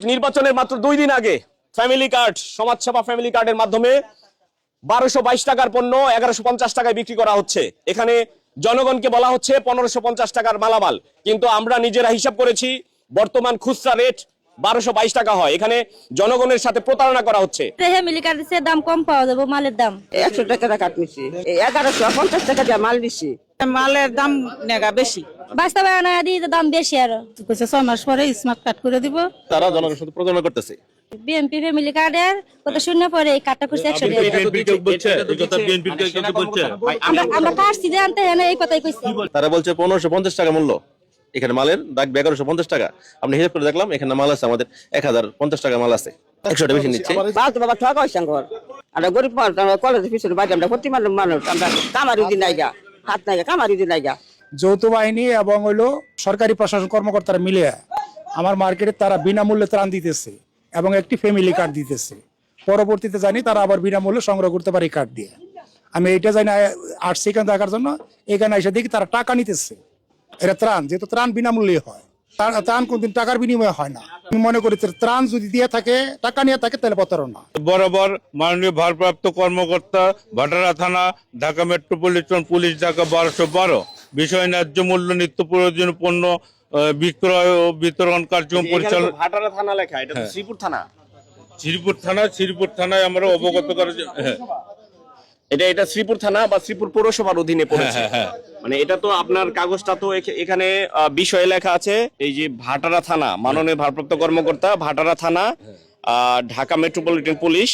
নির্বাচনের মাত্র 2 দিন আগে ফ্যামিলি কার্ড সমাজসেবা ফ্যামিলি কার্ডের মাধ্যমে 1222 টাকার পণ্য 1150 টাকায় বিক্রি করা হচ্ছে। এখানে জনগণকে বলা হচ্ছে 1550 টাকার মালামাল, কিন্তু আমরা নিজেরা হিসাব করেছি বর্তমান খুচরা রেট 1222 টাকা হয়। এখানে জনগণের সাথে প্রতারণা করা হচ্ছে। ফ্যামিলি কার্ডের দাম কম পাওয়া যাবে, মালের দাম 100 টাকা কাট নিছি, 1150 টাকা দিয়ে মাল নিছি। মালের দাম নেগা বেশি, বাস্তবায়ন দিয়ে দাম বেশি। আরো 6 মাস পরে স্মার্ট কার্ড করে দিব। তারা জনগণের সাথে প্রতারণা করতেছে। বিএনপি ফ্যামিলি কার্ডের কত শূন্য পরে এই কার্ডটা খুঁজছে 100 টাকা। আমরা কাটছি জানতে হ্যাঁ এই কথাই কইছি। তারা বলছে 1550 টাকা মূল্য, এখানে মালের দাগ 1150 টাকা। আপনি হিসাব করে দেখলাম এখানে মাল আছে আমাদের 1050 টাকা মাল আছে, 100 টাকা বেশি নিচ্ছে। বাবা ঠকা হইছে ঘর। আমরা গরিব মানুষ, আমরা কলেজের পিছনে বাড়ি, আমরা প্রতি মানুষ, আমরা কামারি দিন নাইগা, হাত নাইগা, কামারি দিন নাইগা। যৌথ বাহিনী এবং হলো সরকারি প্রশাসন কর্মকর্তারা মিলে আমার মার্কেটে তারা বিনামূল্যে ত্রাণ দিতেছে এবং একটি ফ্যামিলি কার্ড দিতেছে। পরবর্তীতে জানি তারা আবার বিনামূল্যে সংগ্রহ করতে পারে কার্ড দিয়ে। আমি এইটা জানি আসছি এখানে দেখার জন্য, এখানে এসে দেখি তারা টাকা নিতেছে। এটা ত্রাণ, যেহেতু ত্রাণ বিনামূল্যে হয়, ত্রাণ কোনদিন টাকার বিনিময়ে হয় না। আমি মনে করি ত্রাণ যদি দিয়ে থাকে, টাকা নিয়ে থাকে, তাহলে প্রতারণা। বরাবর মাননীয় ভারপ্রাপ্ত কর্মকর্তা ভাটারা থানা, ঢাকা মেট্রোপলিটন পুলিশ, ঢাকা 1212 বিষয় ন্যায্য মূল্য নিত্য প্রয়োজনীয় পণ্য বিক্রয় ও বিতরণ কার্যক্রম পরিচালনা। ভাটারা থানা লেখা, এটা তো শ্রীপুর থানা। শ্রীপুর থানায় আমরা অবগত করার এটা শ্রীপুর থানা বা শ্রীপুর পৌরসভার অধীনে পড়েছে। মানে এটা তো আপনার কাগজটা তো এখানে বিষয়ে লেখা আছে, এই যে ভাটারা থানা, মাননীয় ভারপ্রাপ্ত কর্মকর্তা ভাটারা থানা, ঢাকা মেট্রোপলিটন পুলিশ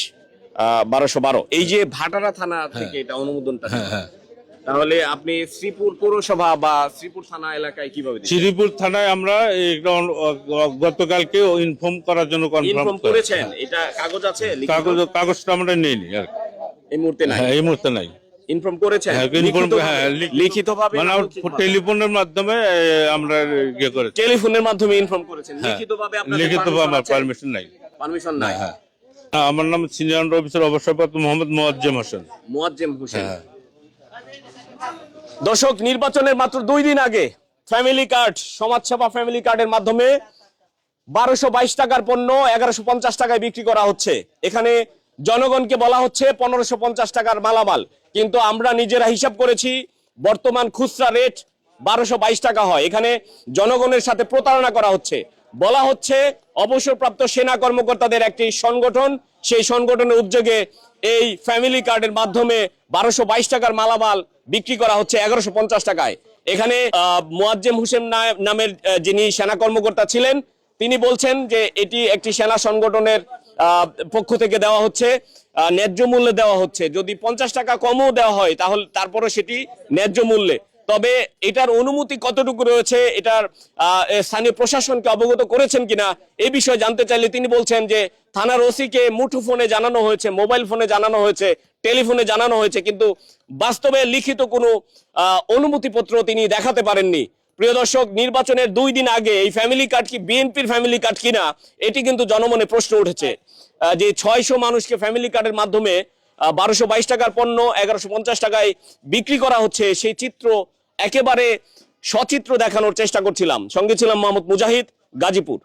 1212। এই যে ভাটারা থানা থেকে এটা অনুমোদনটা, তাহলে আপনি শ্রীপুর পৌরসভা বা শ্রীপুর থানা এলাকায় কিভাবে? শ্রীপুর থানায় আমরা গতকালকে ইনফর্ম করার জন্য ইনফর্ম করেছেন। এটা কাগজ আছে? কাগজটা আমরা নেইনি আর এই মুহূর্তে নাই। এই মুহূর্তে নাই। ইনফর্ম করেছেন লিখিতভাবে, মানে টেলিফোনের মাধ্যমে আমরা ইয়ে করেছি। টেলিফোনের মাধ্যমে ইনফর্ম করেছেন, লিখিতভাবে আপনাদের লিখিতভাবে পারমিশন নাই। পারমিশন নাই। আমার নাম সিনিয়র অফিসার অবসরপ্রাপ্ত মোহাম্মদ মোয়াজ্জেম হোসেন। দর্শক, নির্বাচনের মাত্র 2 দিন আগে ফ্যামিলি কার্ড সমাজসেবা ফ্যামিলি কার্ডের মাধ্যমে 1222 টাকার পণ্য 1150 টাকায় বিক্রি করা হচ্ছে। এখানে জনগণকে বলা হচ্ছে 1550 টাকার মালামাল, কিন্তু আমরা নিজেরা হিসাব করেছি বর্তমান খুচরা রেট 1222 টাকা হয়। এখানে জনগণের সাথে প্রতারণা করা হচ্ছে। বলা হচ্ছে অবসরপ্রাপ্ত সেনা কর্মকর্তাদের একটি সংগঠন, সেই সংগঠনের উদ্যোগে এই ফ্যামিলি কার্ডের মাধ্যমে 1222 টাকার মালামাল বিক্রি করা হচ্ছে 1150 টাকায়। এখানে মোয়াজ্জেম হোসেন নামের যিনি সেনা কর্মকর্তা ছিলেন, তিনি বলছেন যে এটি একটি সেনা সংগঠনের পক্ষ থেকে দেওয়া হচ্ছে, ন্যায্য মূল্যে দেওয়া হচ্ছে। যদি 50 টাকা কমও দেওয়া হয় তাহলে তারপরে সেটি ন্যায্য মূল্যে। তবে এটার অনুমতি কতটুকু রয়েছে, এটার স্থানীয় প্রশাসনকে অবগত করেছেন কিনা এই বিষয়ে জানতে চাইলে তিনি বলছেন যে থানার ওসিকে মুঠো ফোনে জানানো হয়েছে, মোবাইল ফোনে জানানো হয়েছে, টেলিফোনে জানানো হয়েছে, কিন্তু বাস্তবে লিখিত কোনো অনুমতিপত্র তিনি দেখাতে পারেননি। প্রিয় দর্শক, নির্বাচনের 2 দিন আগে এই ফ্যামিলি কার্ড কি বিএনপির ফ্যামিলি কার্ড কিনা, এটি কিন্তু জনমনে প্রশ্ন উঠেছে। যে 600 মানুষকে ফ্যামিলি কার্ডের মাধ্যমে 1222 টাকার পণ্য 1150 টাকায় বিক্রি করা হচ্ছে, সেই চিত্র একেবারে সচিত্র দেখানোর চেষ্টা করছিলাম। সঙ্গে ছিলাম মোহাম্মদ মুজাহিদ, গাজীপুর।